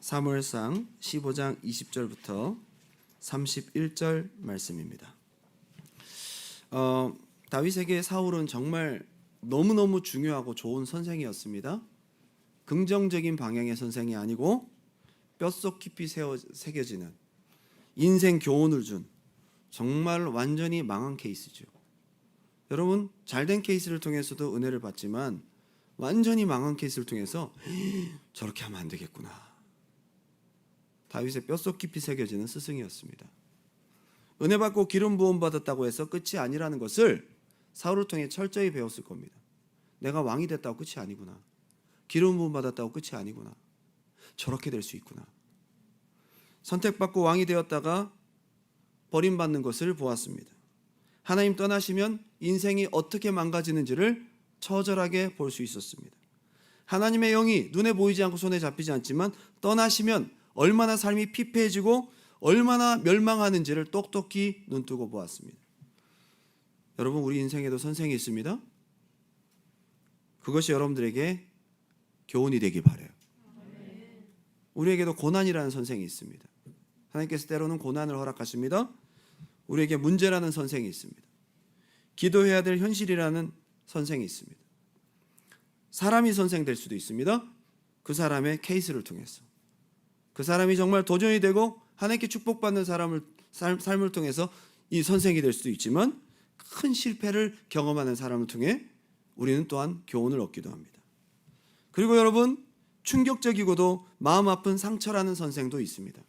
사무엘상 15장 20절부터 31절 말씀입니다. 다윗에게 사울은 정말 너무너무 중요하고 좋은 선생이었습니다. 긍정적인 방향의 선생이 아니고 뼛속 깊이 새겨지는 인생 교훈을 준 정말 완전히 망한 케이스죠. 여러분, 잘된 케이스를 통해서도 은혜를 받지만 완전히 망한 케이스를 통해서 저렇게 하면 안 되겠구나. 다윗의 뼛속 깊이 새겨지는 스승이었습니다. 은혜 받고 기름 부음 받았다고 해서 끝이 아니라는 것을 사울을 통해 철저히 배웠을 겁니다. 내가 왕이 됐다고 끝이 아니구나. 기름 부음 받았다고 끝이 아니구나. 저렇게 될 수 있구나. 선택받고 왕이 되었다가 버림받는 것을 보았습니다. 하나님 떠나시면 인생이 어떻게 망가지는지를 처절하게 볼 수 있었습니다. 하나님의 영이 눈에 보이지 않고 손에 잡히지 않지만 떠나시면 얼마나 삶이 피폐해지고 얼마나 멸망하는지를 똑똑히 눈뜨고 보았습니다. 여러분, 우리 인생에도 선생이 있습니다. 그것이 여러분들에게 교훈이 되기 바라요. 우리에게도 고난이라는 선생이 있습니다. 하나님께서 때로는 고난을 허락하십니다. 우리에게 문제라는 선생이 있습니다. 기도해야 될 현실이라는 선생이 있습니다. 사람이 선생 될 수도 있습니다. 그 사람의 케이스를 통해서 그 사람이 정말 도전이 되고 하나님께 축복받는 삶을 통해서 이 선생이 될 수도 있지만 큰 실패를 경험하는 사람을 통해 우리는 또한 교훈을 얻기도 합니다. 그리고 여러분, 충격적이고도 마음 아픈 상처라는 선생도 있습니다.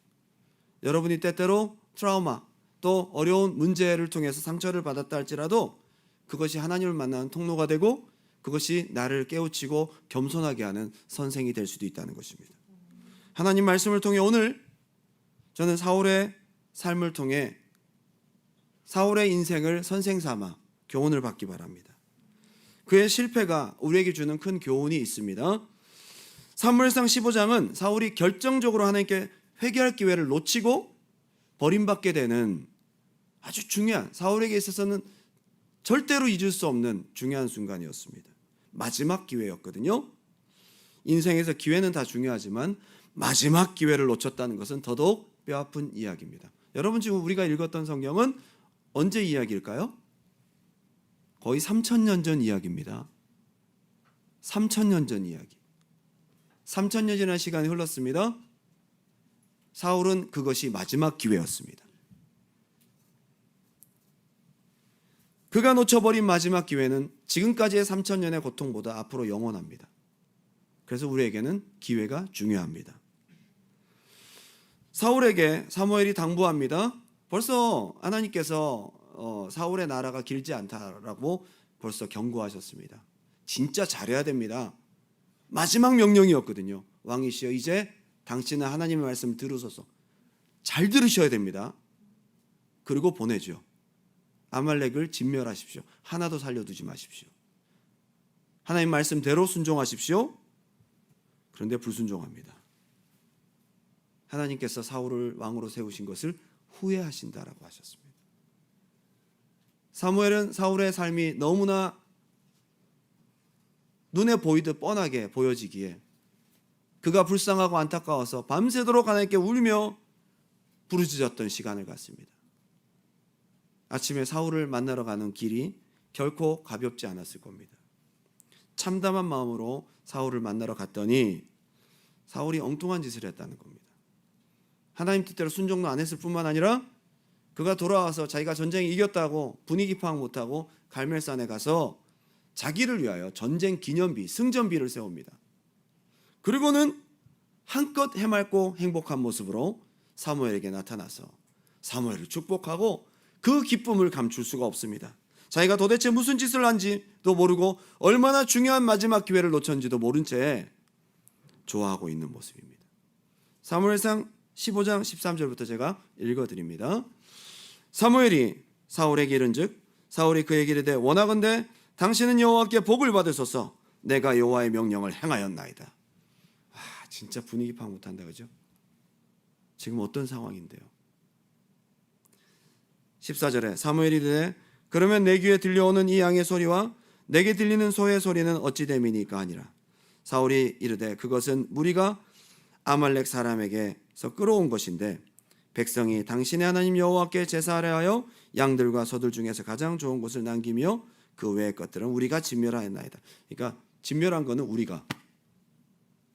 여러분이 때때로 트라우마 또 어려운 문제를 통해서 상처를 받았다 할지라도 그것이 하나님을 만나는 통로가 되고 그것이 나를 깨우치고 겸손하게 하는 선생이 될 수도 있다는 것입니다. 하나님 말씀을 통해 오늘 저는 사울의 삶을 통해 사울의 인생을 선생 삼아 교훈을 받기 바랍니다. 그의 실패가 우리에게 주는 큰 교훈이 있습니다. 사무엘상 15장은 사울이 결정적으로 하나님께 회개할 기회를 놓치고 버림받게 되는 아주 중요한, 사울에게 있어서는 절대로 잊을 수 없는 중요한 순간이었습니다. 마지막 기회였거든요. 인생에서 기회는 다 중요하지만 마지막 기회를 놓쳤다는 것은 더더욱 뼈아픈 이야기입니다. 여러분, 지금 우리가 읽었던 성경은 언제 이야기일까요? 거의 3,000년 전 이야기입니다. 3,000년 전 이야기. 3,000년이라는 시간이 흘렀습니다. 사울은 그것이 마지막 기회였습니다. 그가 놓쳐버린 마지막 기회는 지금까지의 3,000년의 고통보다 앞으로 영원합니다. 그래서 우리에게는 기회가 중요합니다. 사울에게 사무엘이 당부합니다. 벌써 하나님께서 사울의 나라가 길지 않다라고 벌써 경고하셨습니다. 진짜 잘해야 됩니다. 마지막 명령이었거든요. 왕이시여, 이제 당신은 하나님의 말씀을 들으소서. 잘 들으셔야 됩니다. 그리고 보내죠. 아말렉을 진멸하십시오. 하나도 살려두지 마십시오. 하나님 말씀대로 순종하십시오. 그런데 불순종합니다. 하나님께서 사울을 왕으로 세우신 것을 후회하신다라고 하셨습니다. 사무엘은 사울의 삶이 너무나 눈에 보이듯 뻔하게 보여지기에 그가 불쌍하고 안타까워서 밤새도록 하나님께 울며 부르짖었던 시간을 갖습니다. 아침에 사울을 만나러 가는 길이 결코 가볍지 않았을 겁니다. 참담한 마음으로 사울을 만나러 갔더니 사울이 엉뚱한 짓을 했다는 겁니다. 하나님 뜻대로 순종도 안 했을 뿐만 아니라 그가 돌아와서 자기가 전쟁에 이겼다고 분위기 파악 못하고 갈멜산에 가서 자기를 위하여 전쟁 기념비, 승전비를 세웁니다. 그리고는 한껏 해맑고 행복한 모습으로 사무엘에게 나타나서 사무엘을 축복하고 그 기쁨을 감출 수가 없습니다. 자기가 도대체 무슨 짓을 한지도 모르고 얼마나 중요한 마지막 기회를 놓쳤는지도 모른 채 좋아하고 있는 모습입니다. 사무엘상 15장 13절부터 제가 읽어드립니다. 사무엘이 사울에게 이른즉 사울이 그에게 이르되 원하건대 당신은 여호와께 복을 받으소서. 내가 여호와의 명령을 행하였나이다. 진짜 분위기 파악 못한다, 그죠? 지금 어떤 상황인데요? 14절에 사무엘이 이르되 그러면 내 귀에 들려오는 이 양의 소리와 내게 들리는 소의 소리는 어찌 됨이니까 하니라. 사울이 이르되 그것은 무리가 아말렉 사람에게서 끌어온 것인데 백성이 당신의 하나님 여호와께 제사하려 하여 양들과 소들 중에서 가장 좋은 것을 남기며 그 외의 것들은 우리가 진멸하였나이다. 그러니까 진멸한 거는 우리가,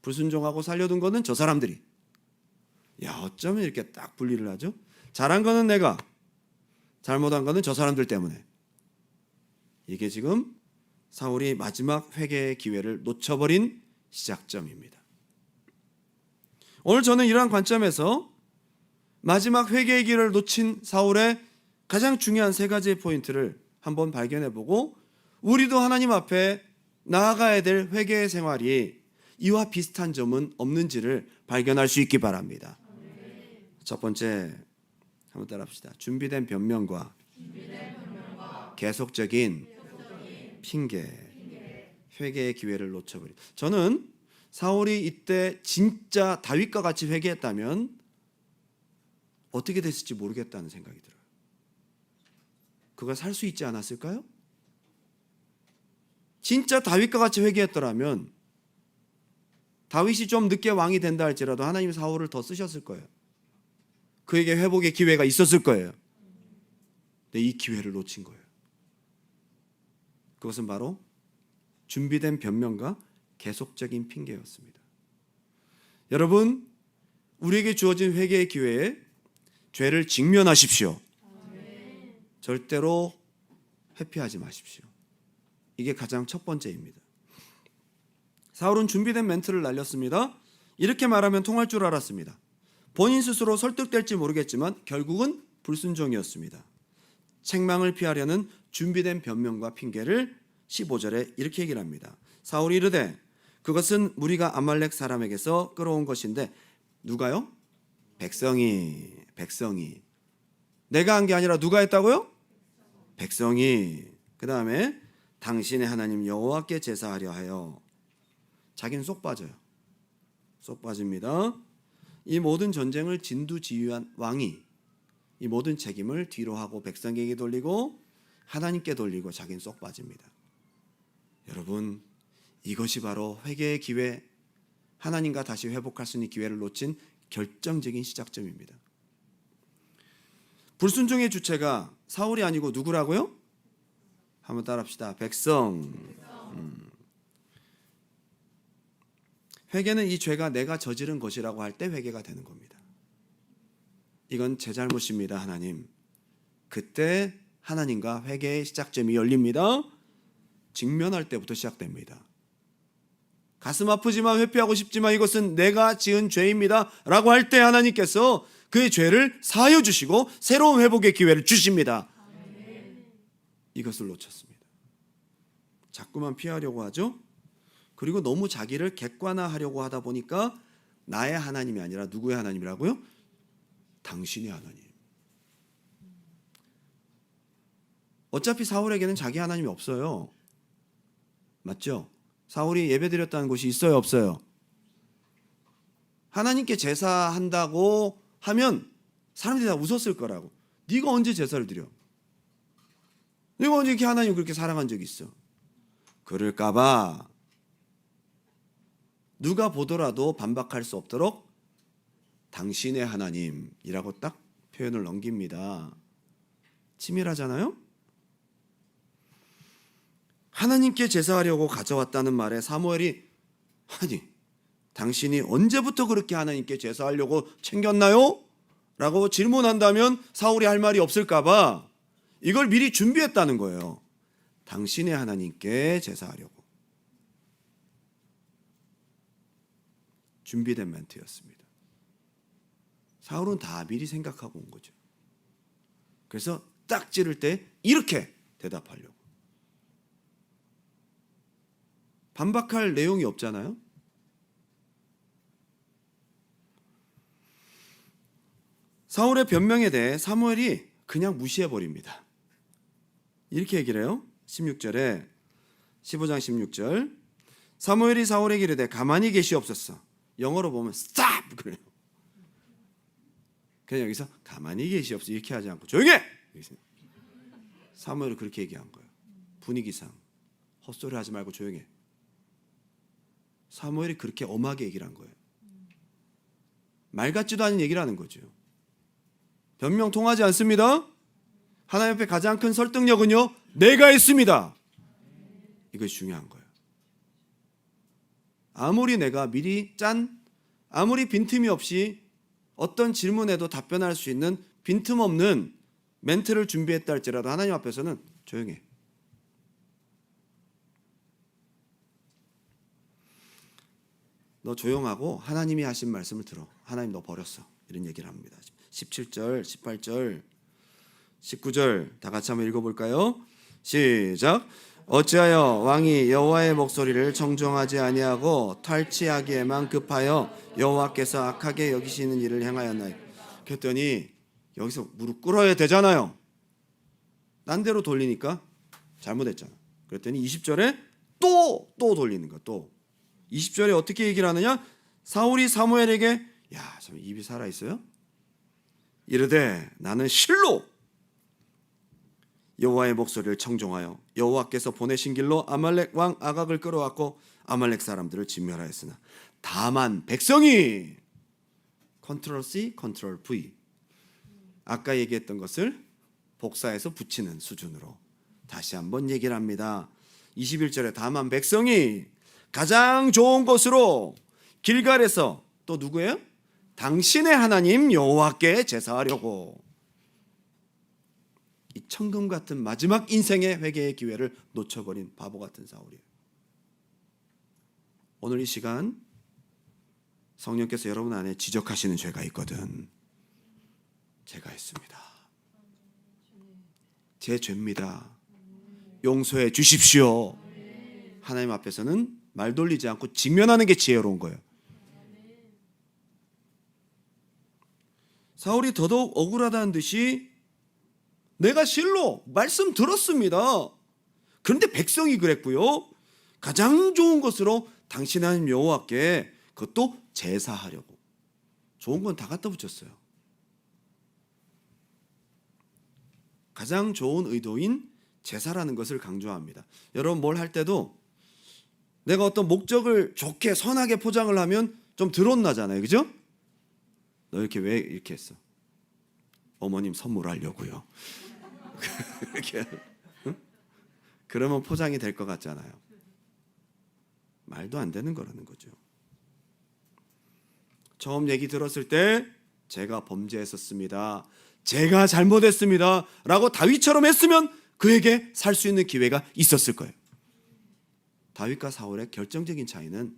불순종하고 살려둔 거는 저 사람들이. 야, 어쩌면 이렇게 딱 분리를 하죠? 잘한 거는 내가, 잘못한 거는 저 사람들 때문에. 이게 지금 사울이 마지막 회개의 기회를 놓쳐버린 시작점입니다. 오늘 저는 이러한 관점에서 마지막 회개의 기회를 놓친 사울의 가장 중요한 세 가지의 포인트를 한번 발견해보고 우리도 하나님 앞에 나아가야 될 회개의 생활이 이와 비슷한 점은 없는지를 발견할 수 있기 바랍니다. 첫 번째, 한번 따라합시다. 준비된 변명과 계속적인 핑계, 회개의 기회를 놓쳐버린. 저는 사울이 이때 진짜 다윗과 같이 회개했다면 어떻게 됐을지 모르겠다는 생각이 들어요. 그걸 살 수 있지 않았을까요? 진짜 다윗과 같이 회개했더라면 다윗이 좀 늦게 왕이 된다 할지라도 하나님 사울을 더 쓰셨을 거예요. 그에게 회복의 기회가 있었을 거예요. 근데 이 기회를 놓친 거예요. 그것은 바로 준비된 변명과 계속적인 핑계였습니다. 여러분, 우리에게 주어진 회개의 기회에 죄를 직면하십시오. 절대로 회피하지 마십시오. 이게 가장 첫 번째입니다. 사울은 준비된 멘트를 날렸습니다. 이렇게 말하면 통할 줄 알았습니다. 본인 스스로 설득될지 모르겠지만 결국은 불순종이었습니다. 책망을 피하려는 준비된 변명과 핑계를 15절에 이렇게 얘기를 합니다. 사울이 이르되 그것은 무리가 아말렉 사람에게서 끌어온 것인데 누가요? 백성이. 내가 한 게 아니라 누가 했다고요? 백성이. 그 다음에 당신의 하나님 여호와께 제사하려 하여. 자기는 쏙 빠져요. 쏙 빠집니다. 이 모든 전쟁을 진두지휘한 왕이 이 모든 책임을 뒤로 하고 백성에게 돌리고 하나님께 돌리고 자기는 쏙 빠집니다. 여러분, 이것이 바로 회개의 기회, 하나님과 다시 회복할 수 있는 기회를 놓친 결정적인 시작점입니다. 불순종의 주체가 사울이 아니고 누구라고요? 한번 따라합시다. 백성. 회개는 이 죄가 내가 저지른 것이라고 할 때 회개가 되는 겁니다. 이건 제 잘못입니다, 하나님. 그때 하나님과 회개의 시작점이 열립니다. 직면할 때부터 시작됩니다. 가슴 아프지만 회피하고 싶지만 이것은 내가 지은 죄입니다 라고 할 때 하나님께서 그의 죄를 사하여 주시고 새로운 회복의 기회를 주십니다. 이것을 놓쳤습니다. 자꾸만 피하려고 하죠. 그리고 너무 자기를 객관화하려고 하다 보니까 나의 하나님이 아니라 누구의 하나님이라고요? 당신의 하나님. 어차피 사울에게는 자기 하나님이 없어요. 맞죠? 사울이 예배드렸다는 곳이 있어요, 없어요? 하나님께 제사한다고 하면 사람들이 다 웃었을 거라고. 네가 언제 제사를 드려? 네가 언제 이렇게 하나님을 그렇게 사랑한 적이 있어? 그럴까 봐 누가 보더라도 반박할 수 없도록 당신의 하나님이라고 딱 표현을 넘깁니다. 치밀하잖아요? 하나님께 제사하려고 가져왔다는 말에 사무엘이 아니 당신이 언제부터 그렇게 하나님께 제사하려고 챙겼나요? 라고 질문한다면 사울이 할 말이 없을까 봐 이걸 미리 준비했다는 거예요. 당신의 하나님께 제사하려고. 준비된 멘트였습니다. 사울은 다 미리 생각하고 온 거죠. 그래서 딱 찌를 때 이렇게 대답하려고. 반박할 내용이 없잖아요. 사울의 변명에 대해 사무엘이 그냥 무시해버립니다. 이렇게 얘기를 해요. 16절에 15장 16절 사무엘이 사울에게 이르되 가만히 계시옵소서. 영어로 보면 stop 그래요. 그냥 여기서 가만히 계시옵소서 이렇게 하지 않고 조용해! 사무엘이 그렇게 얘기한 거예요. 분위기상 헛소리 하지 말고 조용해. 사무엘이 그렇게 엄하게 얘기를 한 거예요. 말 같지도 않은 얘기를 하는 거죠. 변명 통하지 않습니다. 하나님 앞에 가장 큰 설득력은요, 내가 있습니다. 이것이 중요한 거예요. 아무리 내가 미리 아무리 빈틈이 없이 어떤 질문에도 답변할 수 있는 빈틈없는 멘트를 준비했다 할지라도 하나님 앞에서는 조용해. 너 조용하고 하나님이 하신 말씀을 들어. 하나님 너 버렸어. 이런 얘기를 합니다. 17절, 18절, 19절 다 같이 한번 읽어볼까요? 시작. 어찌하여 왕이 여호와의 목소리를 청종하지 아니하고 탈취하기에만 급하여 여호와께서 악하게 여기시는 일을 행하였나이까. 그랬더니 여기서 무릎 꿇어야 되잖아요. 딴 데로 돌리니까 잘못했잖아. 그랬더니 20절에 또 돌리는 거야. 또 20절에 어떻게 얘기를 하느냐? 사울이 사무엘에게 야, 참 입이 살아 있어요? 이르되 나는 실로 여호와의 목소리를 청종하여 여호와께서 보내신 길로 아말렉 왕 아각을 끌어왔고 아말렉 사람들을 진멸하였으나 다만 백성이 컨트롤 C, 컨트롤 V 아까 얘기했던 것을 복사해서 붙이는 수준으로 다시 한번 얘기를 합니다. 21절에 다만 백성이 가장 좋은 곳으로 길갈에서 또 누구예요? 당신의 하나님 여호와께 제사하려고. 이 천금 같은 마지막 인생의 회개의 기회를 놓쳐버린 바보 같은 사울이에요. 오늘 이 시간 성령께서 여러분 안에 지적하시는 죄가 있거든. 제가 했습니다. 제 죄입니다. 용서해 주십시오. 하나님 앞에서는 말 돌리지 않고 직면하는 게 지혜로운 거예요. 사울이 더더욱 억울하다는 듯이 내가 실로 말씀 들었습니다. 그런데 백성이 그랬고요. 가장 좋은 것으로 당신 하나님 여호와께 그것도 제사하려고. 좋은 건 다 갖다 붙였어요. 가장 좋은 의도인 제사라는 것을 강조합니다. 여러분 뭘 할 때도 내가 어떤 목적을 좋게 선하게 포장을 하면 좀 드러나잖아요. 그죠? 너 이렇게 왜 이렇게 했어? 어머님 선물하려고요. 이렇게, 응? 그러면 포장이 될 것 같잖아요. 말도 안 되는 거라는 거죠. 처음 얘기 들었을 때 제가 범죄했었습니다. 제가 잘못했습니다. 라고 다윗처럼 했으면 그에게 살 수 있는 기회가 있었을 거예요. 다윗과 사울의 결정적인 차이는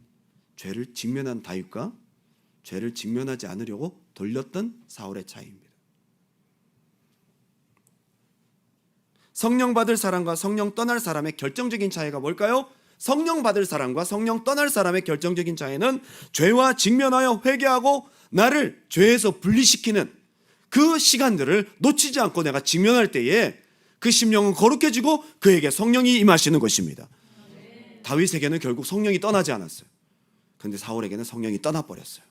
죄를 직면한 다윗과 죄를 직면하지 않으려고 돌렸던 사울의 차이입니다. 성령 받을 사람과 성령 떠날 사람의 결정적인 차이가 뭘까요? 성령 받을 사람과 성령 떠날 사람의 결정적인 차이는 죄와 직면하여 회개하고 나를 죄에서 분리시키는 그 시간들을 놓치지 않고 내가 직면할 때에 그 심령은 거룩해지고 그에게 성령이 임하시는 것입니다. 다윗에게는 결국 성령이 떠나지 않았어요. 그런데 사울에게는 성령이 떠나버렸어요.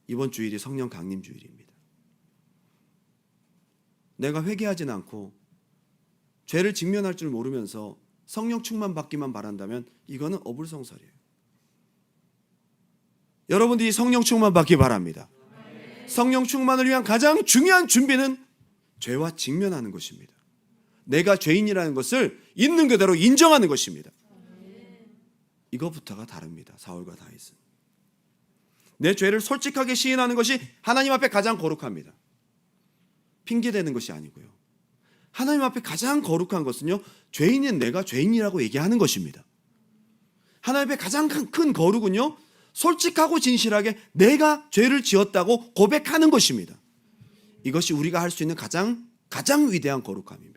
이번 주일이 성령 강림 주일입니다. 내가 회개하진 않고 죄를 직면할 줄 모르면서 성령 충만 받기만 바란다면 이거는 어불성설이에요. 여러분들이 성령 충만 받기 바랍니다. 성령 충만을 위한 가장 중요한 준비는 죄와 직면하는 것입니다. 내가 죄인이라는 것을 있는 그대로 인정하는 것입니다. 이거부터가 다릅니다. 사울과 다윗은. 내 죄를 솔직하게 시인하는 것이 하나님 앞에 가장 거룩합니다. 핑계대는 것이 아니고요. 하나님 앞에 가장 거룩한 것은요, 죄인인 내가 죄인이라고 얘기하는 것입니다. 하나님 앞에 가장 큰 거룩은요, 솔직하고 진실하게 내가 죄를 지었다고 고백하는 것입니다. 이것이 우리가 할 수 있는 가장 위대한 거룩함입니다.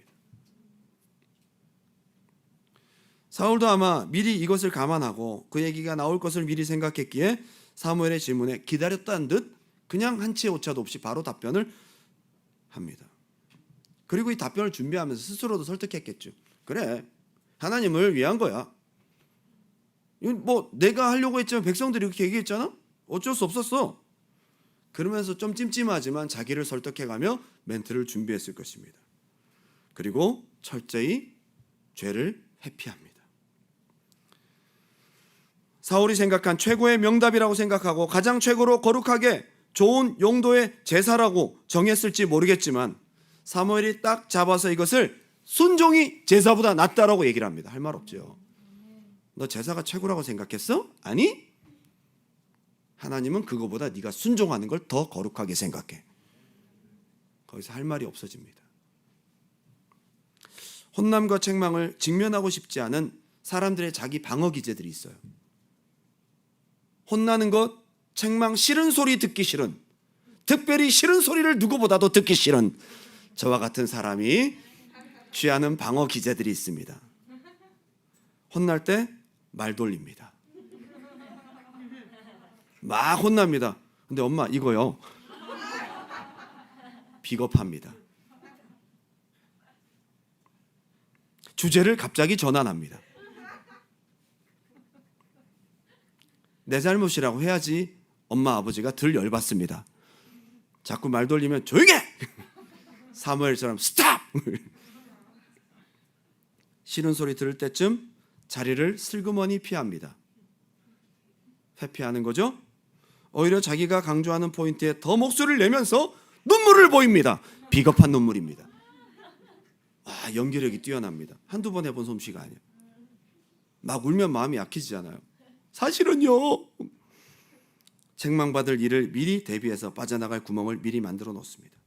사울도 아마 미리 이것을 감안하고 그 얘기가 나올 것을 미리 생각했기에 사무엘의 질문에 기다렸다는 듯 그냥 한치의 오차도 없이 바로 답변을 합니다. 그리고 이 답변을 준비하면서 스스로도 설득했겠죠. 그래, 하나님을 위한 거야. 이건 뭐 내가 하려고 했지만 백성들이 이렇게 얘기했잖아. 어쩔 수 없었어. 그러면서 좀 찜찜하지만 자기를 설득해가며 멘트를 준비했을 것입니다. 그리고 철저히 죄를 회피합니다. 사울이 생각한 최고의 명답이라고 생각하고 가장 최고로 거룩하게 좋은 용도의 제사라고 정했을지 모르겠지만 사무엘이 딱 잡아서 이것을 순종이 제사보다 낫다라고 얘기를 합니다. 할 말 없죠. 너 제사가 최고라고 생각했어? 아니, 하나님은 그거보다 네가 순종하는 걸 더 거룩하게 생각해. 거기서 할 말이 없어집니다. 혼남과 책망을 직면하고 싶지 않은 사람들의 자기 방어 기제들이 있어요. 혼나는 것, 책망, 싫은 소리 듣기 싫은, 특별히 싫은 소리를 누구보다도 듣기 싫은 저와 같은 사람이 취하는 방어 기제들이 있습니다. 혼날 때 말 돌립니다. 막 혼납니다. 근데 엄마 이거요, 비겁합니다. 주제를 갑자기 전환합니다. 내 잘못이라고 해야지 엄마 아버지가 덜 열받습니다. 자꾸 말 돌리면 조용히 해! 사무엘처럼 스탑! 싫은 소리 들을 때쯤 자리를 슬그머니 피합니다. 회피하는 거죠. 오히려 자기가 강조하는 포인트에 더 목소리를 내면서 눈물을 보입니다. 비겁한 눈물입니다. 와, 연기력이 뛰어납니다. 한두 번 해본 솜씨가 아니에요. 막 울면 마음이 약해지잖아요. 사실은요, 책망받을 일을 미리 대비해서 빠져나갈 구멍을 미리 만들어 놓습니다.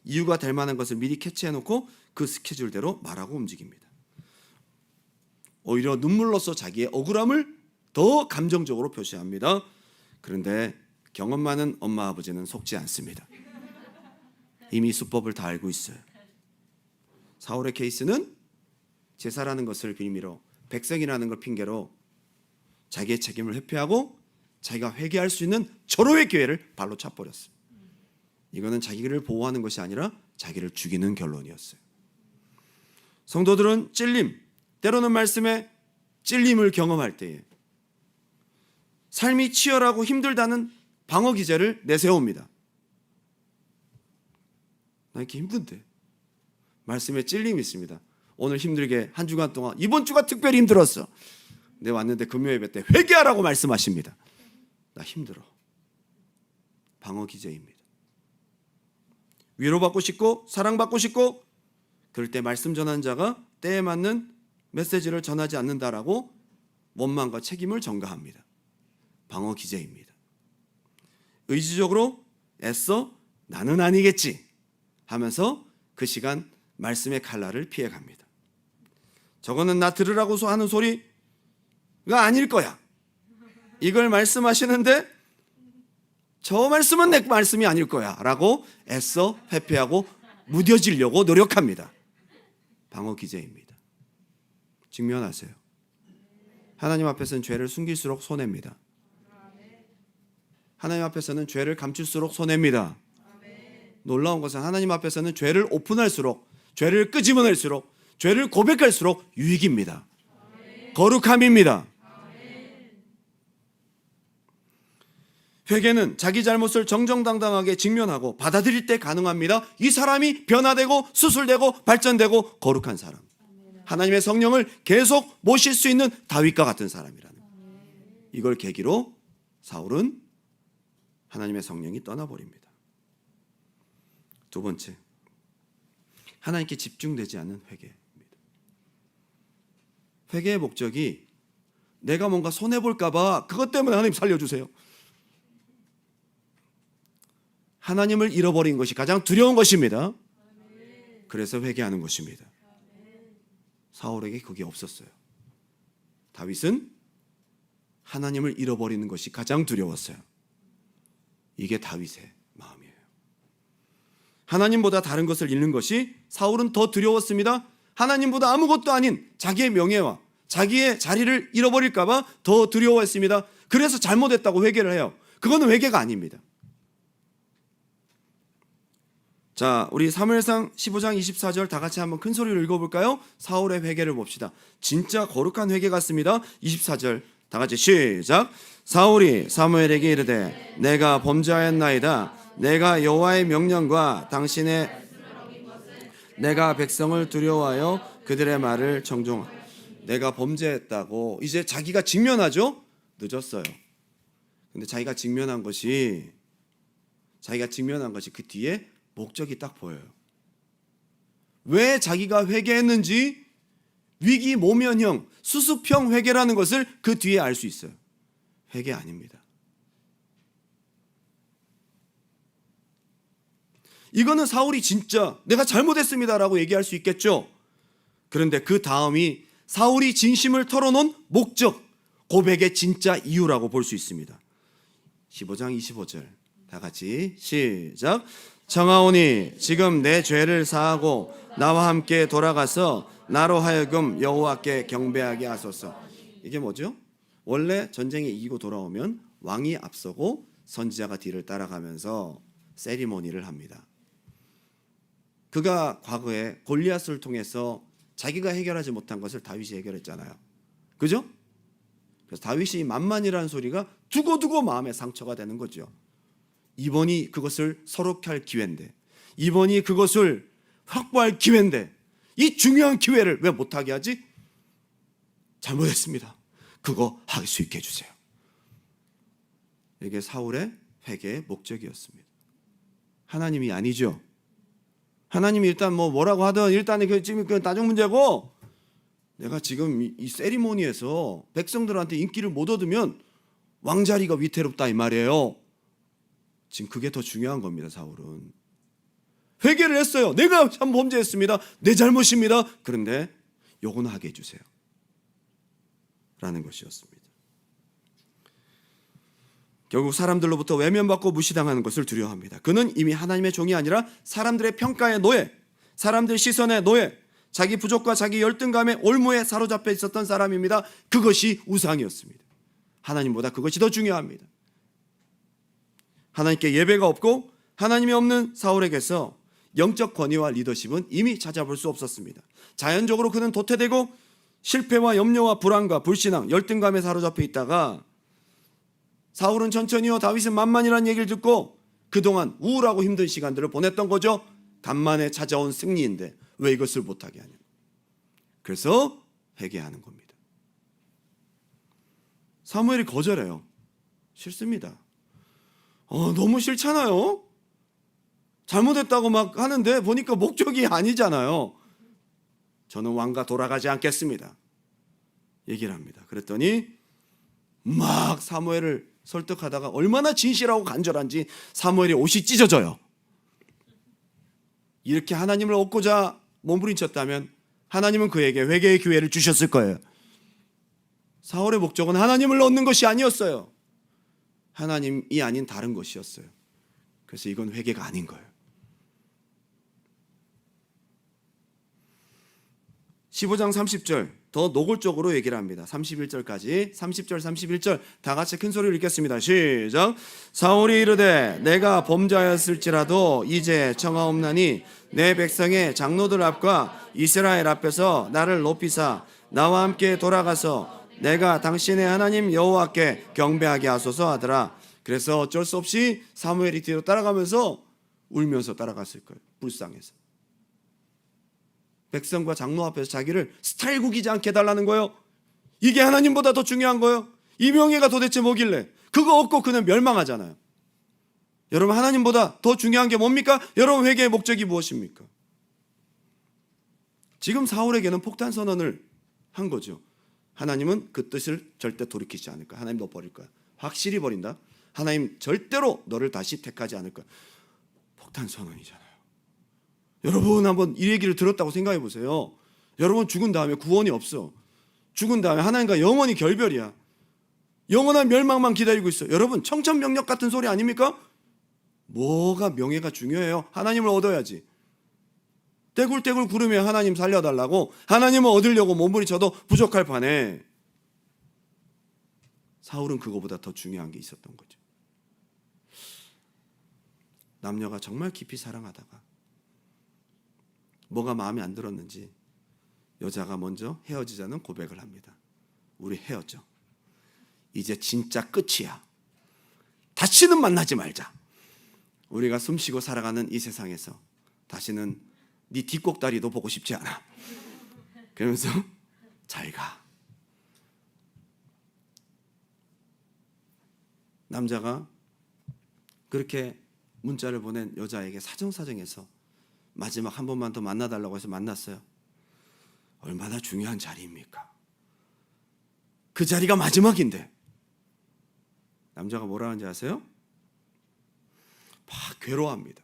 이유가 될 만한 것을 미리 캐치해 놓고 그 스케줄대로 말하고 움직입니다. 오히려 눈물로써 자기의 억울함을 더 감정적으로 표시합니다. 그런데 경험 많은 엄마 아버지는 속지 않습니다. 이미 수법을 다 알고 있어요. 사울의 케이스는 제사라는 것을 빌미로, 백성이라는 걸 핑계로 자기의 책임을 회피하고 자기가 회개할 수 있는 절호의 기회를 발로 차버렸어요. 이거는 자기를 보호하는 것이 아니라 자기를 죽이는 결론이었어요. 성도들은 찔림, 때로는 말씀에 찔림을 경험할 때에 삶이 치열하고 힘들다는 방어 기제를 내세웁니다. 나 이렇게 힘든데 말씀에 찔림이 있습니다. 오늘 힘들게 한 주간 동안, 이번 주가 특별히 힘들었어. 내 왔는데 금요 예배 때 회개하라고 말씀하십니다. 나 힘들어. 방어 기제입니다. 위로받고 싶고 사랑받고 싶고 그럴 때 말씀 전하는 자가 때에 맞는 메시지를 전하지 않는다라고 원망과 책임을 전가합니다. 방어 기제입니다. 의지적으로 애써 나는 아니겠지 하면서 그 시간 말씀의 칼날을 피해갑니다. 저거는 나 들으라고 하는 소리가 아닐 거야. 이걸 말씀하시는데 저 말씀은 내 말씀이 아닐 거야 라고 애써 회피하고 무뎌지려고 노력합니다. 방어 기제입니다. 직면하세요. 하나님 앞에서는 죄를 숨길수록 손해입니다. 하나님 앞에서는 죄를 감출수록 손해입니다. 놀라운 것은 하나님 앞에서는 죄를 오픈할수록, 죄를 끄집어낼수록, 죄를 고백할수록 유익입니다. 거룩함입니다. 회개는 자기 잘못을 정정당당하게 직면하고 받아들일 때 가능합니다. 이 사람이 변화되고 수술되고 발전되고 거룩한 사람, 하나님의 성령을 계속 모실 수 있는 다윗과 같은 사람이라는, 이걸 계기로 사울은 하나님의 성령이 떠나버립니다. 두 번째, 하나님께 집중되지 않는 회개입니다. 회개의 목적이 내가 뭔가 손해볼까 봐, 그것 때문에 하나님 살려주세요, 하나님을 잃어버린 것이 가장 두려운 것입니다. 그래서 회개하는 것입니다. 사울에게 그게 없었어요. 다윗은 하나님을 잃어버리는 것이 가장 두려웠어요. 이게 다윗의 마음이에요. 하나님보다 다른 것을 잃는 것이 사울은 더 두려웠습니다. 하나님보다 아무것도 아닌 자기의 명예와 자기의 자리를 잃어버릴까 봐 더 두려워했습니다. 그래서 잘못했다고 회개를 해요. 그거는 회개가 아닙니다. 자, 우리 사무엘상 15장 24절 다 같이 한번 큰 소리로 읽어볼까요? 사울의 회개를 봅시다. 진짜 거룩한 회개 같습니다. 24절 다 같이 시작. 사울이 사무엘에게 이르되 내가 범죄하였나이다. 내가 여호와의 명령과 당신의 내가 백성을 두려워하여 그들의 말을 청종하여. 내가 범죄했다고 이제 자기가 직면하죠. 늦었어요. 근데 자기가 직면한 것이 그 뒤에 목적이 딱 보여요. 왜 자기가 회개했는지 위기 모면형, 수습형 회개라는 것을 그 뒤에 알 수 있어요. 회개 아닙니다. 이거는 사울이 진짜 내가 잘못했습니다라고 얘기할 수 있겠죠. 그런데 그 다음이 사울이 진심을 털어놓은 목적, 고백의 진짜 이유라고 볼 수 있습니다. 15장 25절 다 같이 시작. 청하오니 지금 내 죄를 사하고 나와 함께 돌아가서 나로 하여금 여호와께 경배하게 하소서. 이게 뭐죠? 원래 전쟁에 이기고 돌아오면 왕이 앞서고 선지자가 뒤를 따라가면서 세리머니를 합니다. 그가 과거에 골리앗을 통해서 자기가 해결하지 못한 것을 다윗이 해결했잖아요. 그죠? 그래서 다윗이 만만이라는 소리가 두고두고 마음에 상처가 되는 거죠. 이번이 그것을 서럽게 할 기회인데, 이번이 그것을 확보할 기회인데 이 중요한 기회를 왜 못하게 하지? 잘못했습니다. 그거 할 수 있게 해주세요. 이게 사울의 회개의 목적이었습니다. 하나님이 아니죠. 하나님이 일단 뭐라고 하든 일단 지금 그 나중 문제고, 내가 지금 이 세리머니에서 백성들한테 인기를 못 얻으면 왕자리가 위태롭다 이 말이에요. 지금 그게 더 중요한 겁니다. 사울은 회개를 했어요. 내가 참 범죄했습니다. 내 잘못입니다. 그런데 요거는 하게 해주세요 라는 것이었습니다. 결국 사람들로부터 외면받고 무시당하는 것을 두려워합니다. 그는 이미 하나님의 종이 아니라 사람들의 평가의 노예, 사람들 시선의 노예, 자기 부족과 자기 열등감의 올무에 사로잡혀 있었던 사람입니다. 그것이 우상이었습니다. 하나님보다 그것이 더 중요합니다. 하나님께 예배가 없고 하나님이 없는 사울에게서 영적 권위와 리더십은 이미 찾아볼 수 없었습니다. 자연적으로 그는 도태되고 실패와 염려와 불안과 불신앙, 열등감에 사로잡혀 있다가 사울은 천천히요, 다윗은 만만이라는 얘기를 듣고 그동안 우울하고 힘든 시간들을 보냈던 거죠. 간만에 찾아온 승리인데 왜 이것을 못하게 하냐. 그래서 회개하는 겁니다. 사무엘이 거절해요. 싫습니다. 너무 싫잖아요. 잘못했다고 막 하는데 보니까 목적이 아니잖아요. 저는 왕가 돌아가지 않겠습니다. 얘기를 합니다. 그랬더니 막 사무엘을 설득하다가 얼마나 진실하고 간절한지 사무엘이 옷이 찢어져요. 이렇게 하나님을 얻고자 몸부림쳤다면 하나님은 그에게 회개의 기회를 주셨을 거예요. 사울의 목적은 하나님을 얻는 것이 아니었어요. 하나님이 아닌 다른 것이었어요. 그래서 이건 회개가 아닌 거예요. 15장 30절 더 노골적으로 얘기를 합니다. 31절까지 30절 31절 다 같이 큰 소리로 읽겠습니다. 시작. 사울이 이르되 내가 범죄하였을지라도 이제 청하옵나니 내 백성의 장로들 앞과 이스라엘 앞에서 나를 높이사 나와 함께 돌아가서 내가 당신의 하나님 여호와께 경배하게 하소서 하더라. 그래서 어쩔 수 없이 사무엘이 뒤로 따라가면서 울면서 따라갔을 거예요. 불쌍해서. 백성과 장로 앞에서 자기를 스타일 구기지 않게 해달라는 거예요. 이게 하나님보다 더 중요한 거예요. 이 명예가 도대체 뭐길래. 그거 얻고 그는 멸망하잖아요. 여러분, 하나님보다 더 중요한 게 뭡니까? 여러분, 회개의 목적이 무엇입니까? 지금 사울에게는 폭탄 선언을 한 거죠. 하나님은 그 뜻을 절대 돌이키지 않을 거야. 하나님 너 버릴 거야. 확실히 버린다. 하나님 절대로 너를 다시 택하지 않을 거야. 폭탄 선언이잖아요. 여러분 한번 이 얘기를 들었다고 생각해 보세요. 여러분 죽은 다음에 구원이 없어. 죽은 다음에 하나님과 영원히 결별이야. 영원한 멸망만 기다리고 있어. 여러분 청천벽력 같은 소리 아닙니까? 뭐가 명예가 중요해요? 하나님을 얻어야지. 떼굴떼굴 구르며 하나님 살려달라고 하나님을 얻으려고 몸부림쳐도 부족할 판에 사울은 그거보다 더 중요한 게 있었던 거죠. 남녀가 정말 깊이 사랑하다가 뭐가 마음에 안 들었는지 여자가 먼저 헤어지자는 고백을 합니다. 우리 헤어져. 이제 진짜 끝이야. 다시는 만나지 말자. 우리가 숨쉬고 살아가는 이 세상에서 다시는 네 뒷꼭다리도 보고 싶지 않아. 그러면서 잘 가. 남자가 그렇게 문자를 보낸 여자에게 사정사정해서 마지막 한 번만 더 만나달라고 해서 만났어요. 얼마나 중요한 자리입니까? 그 자리가 마지막인데 남자가 뭐라 하는지 아세요? 막 괴로워합니다.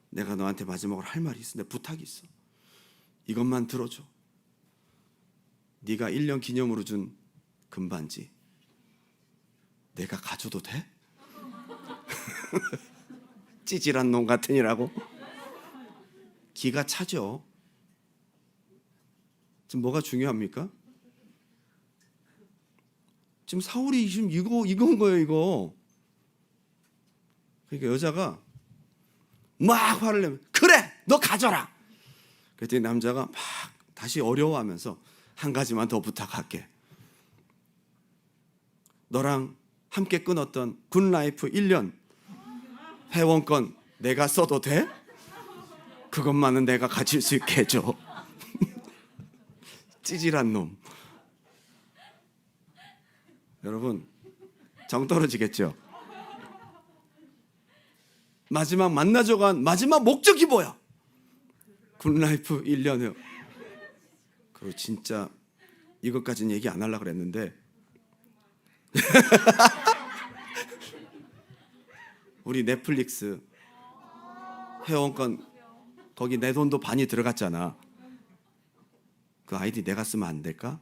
내가 너한테 마지막으로 할 말이 있어. 내 부탁이 있어. 이것만 들어줘. 네가 1년 기념으로 준 금반지 내가 가져도 돼? 찌질한 놈 같으니라고. 기가 차죠. 지금 뭐가 중요합니까? 지금 사울이 지금 이건 거예요, 이거. 그러니까 여자가 막 화를 내면 그래, 너 가져라. 그랬더니 남자가 막 다시 어려워하면서 한 가지만 더 부탁할게. 너랑 함께 끊었던 굿라이프 1년 회원권 내가 써도 돼? 그것만은 내가 가질 수 있게 해줘. 찌질한 놈. 여러분 정 떨어지겠죠? 마지막 만나줘 간 마지막 목적이 뭐야? 굿라이프 1년이요. 그리고 진짜 이것까지는 얘기 안 하려고 그랬는데 우리 넷플릭스 회원권 거기 내 돈도 반이 들어갔잖아. 그 아이디 내가 쓰면 안 될까?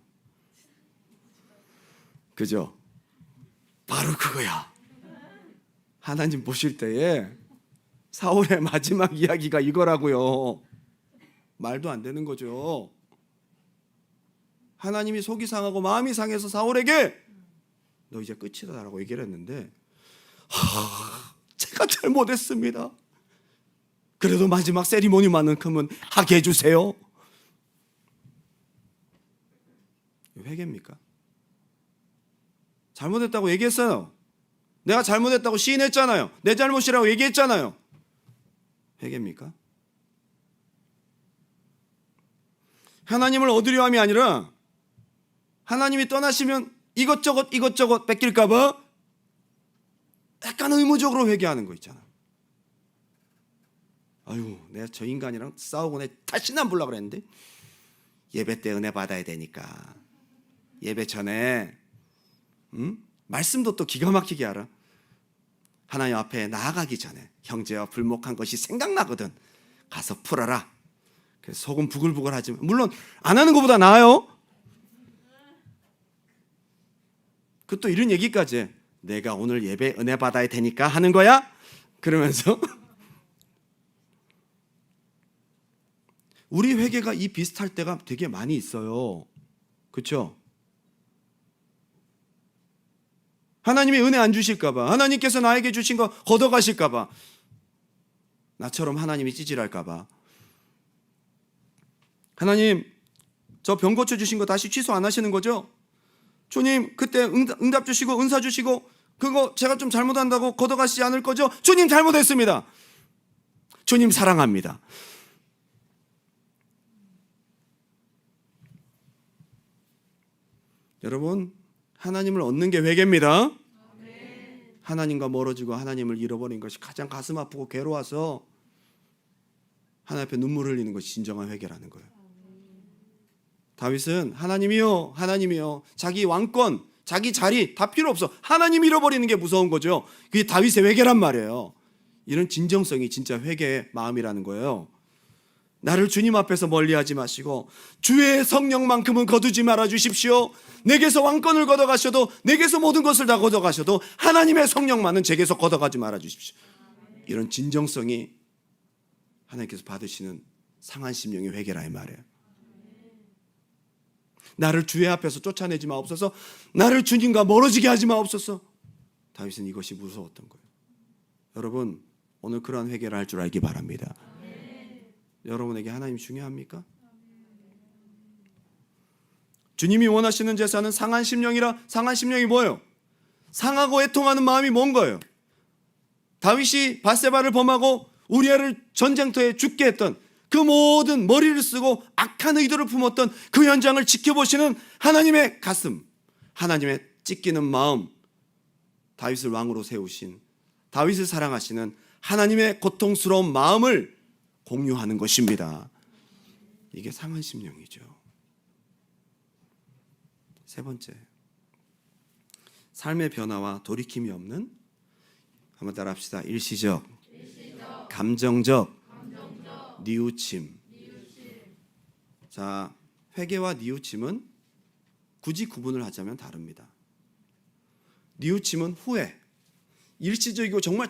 그죠? 바로 그거야. 하나님 보실 때에 사울의 마지막 이야기가 이거라고요. 말도 안 되는 거죠. 하나님이 속이 상하고 마음이 상해서 사울에게 너 이제 끝이다라고 얘기를 했는데 제가 잘못했습니다. 그래도 마지막 세리머니만큼은 하게 해주세요. 회개입니까? 잘못했다고 얘기했어요. 내가 잘못했다고 시인했잖아요. 내 잘못이라고 얘기했잖아요. 회개입니까? 하나님을 얻으려 함이 아니라 하나님이 떠나시면 이것저것 뺏길까 봐 약간 의무적으로 회개하는 거 있잖아. 아유, 내가 저 인간이랑 싸우고 내 다시는 안 보려고 그랬는데 예배 때 은혜 받아야 되니까 예배 전에 말씀도 또 기가 막히게 알아. 하나님 앞에 나아가기 전에 형제와 불목한 것이 생각나거든. 가서 풀어라. 그래서 속은 부글부글 하지만 물론 안 하는 것보다 나아요. 그 또 이런 얘기까지 해. 내가 오늘 예배 은혜 받아야 되니까 하는 거야? 그러면서 우리 회개가 이 비슷할 때가 되게 많이 있어요. 그렇죠? 하나님이 은혜 안 주실까 봐, 하나님께서 나에게 주신 거 걷어가실까 봐, 나처럼 하나님이 찌질할까 봐. 하나님, 저 병 고쳐 주신 거 다시 취소 안 하시는 거죠? 주님, 그때 응답 주시고 은사 주시고 그거 제가 좀 잘못한다고 걷어가시지 않을 거죠? 주님 잘못했습니다. 주님 사랑합니다. 여러분, 하나님을 얻는 게 회개입니다. 하나님과 멀어지고 하나님을 잃어버린 것이 가장 가슴 아프고 괴로워서 하나님 앞에 눈물 흘리는 것이 진정한 회개라는 거예요. 다윗은 하나님이요, 하나님이요, 자기 왕권, 자기 자리 다 필요 없어. 하나님 잃어버리는 게 무서운 거죠. 그게 다윗의 회개란 말이에요. 이런 진정성이 진짜 회개의 마음이라는 거예요. 나를 주님 앞에서 멀리하지 마시고 주의 성령만큼은 거두지 말아 주십시오. 내게서 왕권을 걷어가셔도, 내게서 모든 것을 다 걷어가셔도 하나님의 성령만은 제게서 걷어가지 말아 주십시오. 이런 진정성이 하나님께서 받으시는 상한 심령의 회개라 이 말이에요. 나를 주의 앞에서 쫓아내지 마옵소서. 나를 주님과 멀어지게 하지 마옵소서. 다윗은 이것이 무서웠던 거예요. 여러분, 오늘 그러한 회개를 할 줄 알기 바랍니다. 여러분에게 하나님 중요합니까? 주님이 원하시는 제사는 상한 심령이라. 상한 심령이 뭐예요? 상하고 애통하는 마음이 뭔 거예요? 다윗이 밧세바를 범하고 우리아를 전쟁터에 죽게 했던 그 모든 머리를 쓰고 악한 의도를 품었던 그 현장을 지켜보시는 하나님의 가슴, 하나님의 찢기는 마음, 다윗을 왕으로 세우신, 다윗을 사랑하시는 하나님의 고통스러운 마음을 공유하는 것입니다. 이게 상한심령이죠. 세 번째, 삶의 변화와 돌이킴이 없는, 한번 따라합시다. 일시적, 감정적, 뉘우침. 자, 회개와 뉘우침은 굳이 구분을 하자면 다릅니다. 뉘우침은 후회, 일시적이고 정말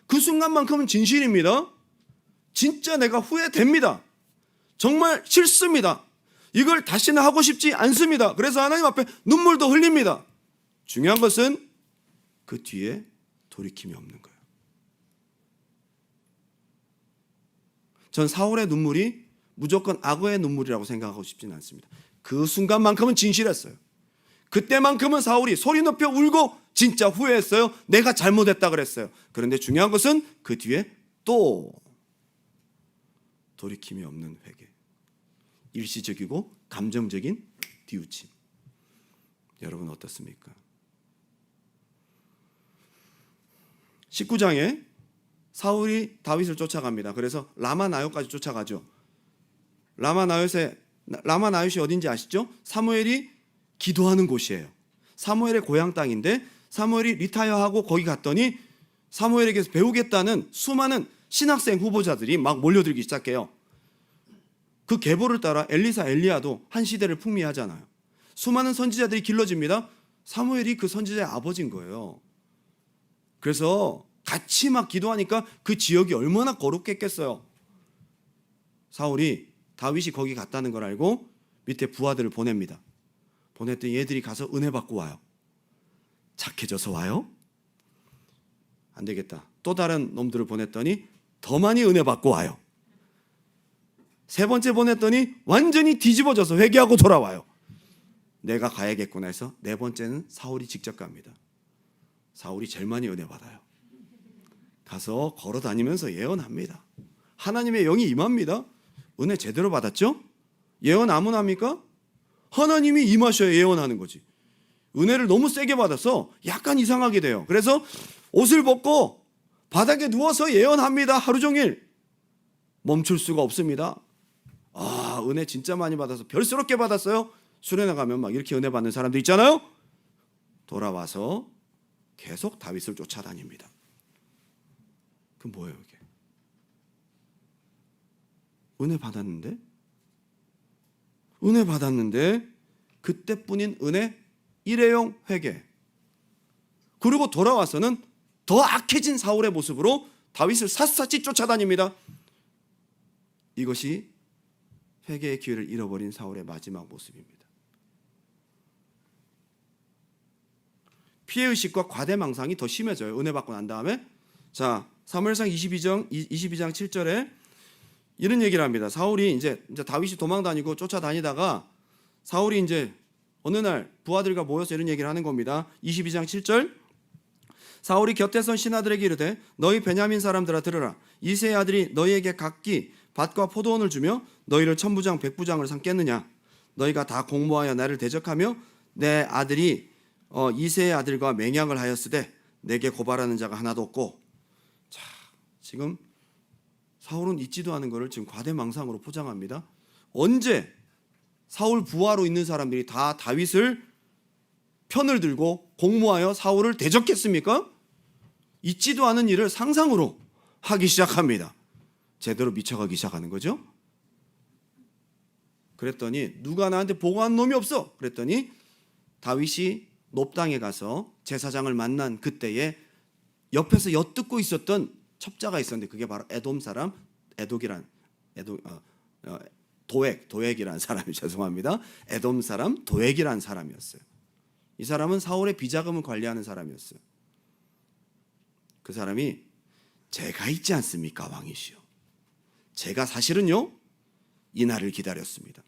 그 순간만큼은 진실입니다. 진짜 내가 후회됩니다. 정말 싫습니다. 이걸 다시는 하고 싶지 않습니다. 그래서 하나님 앞에 눈물도 흘립니다. 중요한 것은 그 뒤에 돌이킴이 없는 거예요. 전 사울의 눈물이 무조건 악어의 눈물이라고 생각하고 싶지는 않습니다. 그 순간만큼은 진실했어요. 그때만큼은 사울이 소리 높여 울고 진짜 후회했어요. 내가 잘못했다 그랬어요. 그런데 중요한 것은 그 뒤에 또 돌이킴이 없는 회개, 일시적이고 감정적인 뉘우침. 여러분 어떻습니까? 19장에 사울이 다윗을 쫓아갑니다. 그래서 라마나요까지 쫓아가죠. 라마나요시 어딘지 아시죠? 사무엘이 기도하는 곳이에요. 사무엘의 고향 땅인데 사무엘이 리타이어하고 거기 갔더니 사무엘에게서 배우겠다는 수많은 신학생 후보자들이 막 몰려들기 시작해요. 그 계보를 따라 엘리사, 엘리야도 한 시대를 풍미하잖아요. 수많은 선지자들이 길러집니다. 사무엘이 그 선지자의 아버지인 거예요. 그래서 같이 막 기도하니까 그 지역이 얼마나 거룩했겠어요. 사울이 다윗이 거기 갔다는 걸 알고 밑에 부하들을 보냅니다. 보냈더니 얘들이 가서 은혜 받고 와요. 착해져서 와요? 안 되겠다. 또 다른 놈들을 보냈더니 더 많이 은혜 받고 와요. 세 번째 보냈더니 완전히 뒤집어져서 회개하고 돌아와요. 내가 가야겠구나 해서 네 번째는 사울이 직접 갑니다. 사울이 제일 많이 은혜 받아요. 가서 걸어 다니면서 예언합니다. 하나님의 영이 임합니다. 은혜 제대로 받았죠? 예언 아무나 합니까? 하나님이 임하셔야 예언하는 거지. 은혜를 너무 세게 받아서 약간 이상하게 돼요. 그래서 옷을 벗고 바닥에 누워서 예언합니다. 하루 종일. 멈출 수가 없습니다. 아, 은혜 진짜 많이 받아서 별스럽게 받았어요. 수련회 가면 막 이렇게 은혜 받는 사람도 있잖아요. 돌아와서 계속 다윗을 쫓아다닙니다. 그 뭐예요 이게? 은혜 받았는데 그때뿐인 은혜 일회용 회개. 그리고 돌아와서는 더 악해진 사울의 모습으로 다윗을 샅샅이 쫓아다닙니다. 이것이 회개의 기회를 잃어버린 사울의 마지막 모습입니다. 피해의식과 과대망상이 더 심해져요. 은혜 받고 난 다음에. 자, 사무엘상 22장 7절에 이런 얘기를 합니다. 사울이 이제 다윗이 도망다니고 쫓아다니다가 사울이 이제 어느 날 부하들과 모여서 이런 얘기를 하는 겁니다. 22장 7절. 사울이 곁에 선 신하들에게 이르되 너희 베냐민 사람들아 들으라. 이새의 아들이 너희에게 각기 밭과 포도원을 주며 너희를 천부장 백부장을 삼겠느냐. 너희가 다 공모하여 나를 대적하며 내 아들이 이새의 아들과 맹약을 하였으되 내게 고발하는 자가 하나도 없고. 자, 지금 사울은 있지도 않은 것을 지금 과대망상으로 포장합니다. 언제 사울 부하로 있는 사람들이 다 다윗을 편을 들고 공모하여 사울을 대적했습니까? 있지도 않은 일을 상상으로 하기 시작합니다. 제대로 미쳐가기 시작하는 거죠. 그랬더니 누가 나한테 보고한 놈이 없어. 그랬더니 다윗이 놉당에 가서 제사장을 만난 그때에 옆에서 엿듣고 있었던 첩자가 있었는데 그게 바로 에돔 사람 도액이라는 사람이 죄송합니다. 에돔 사람 도액이라는 사람이었어요. 이 사람은 사울의 비자금을 관리하는 사람이었어요. 그 사람이 제가 있지 않습니까 왕이시여. 제가 사실은요 이 날을 기다렸습니다.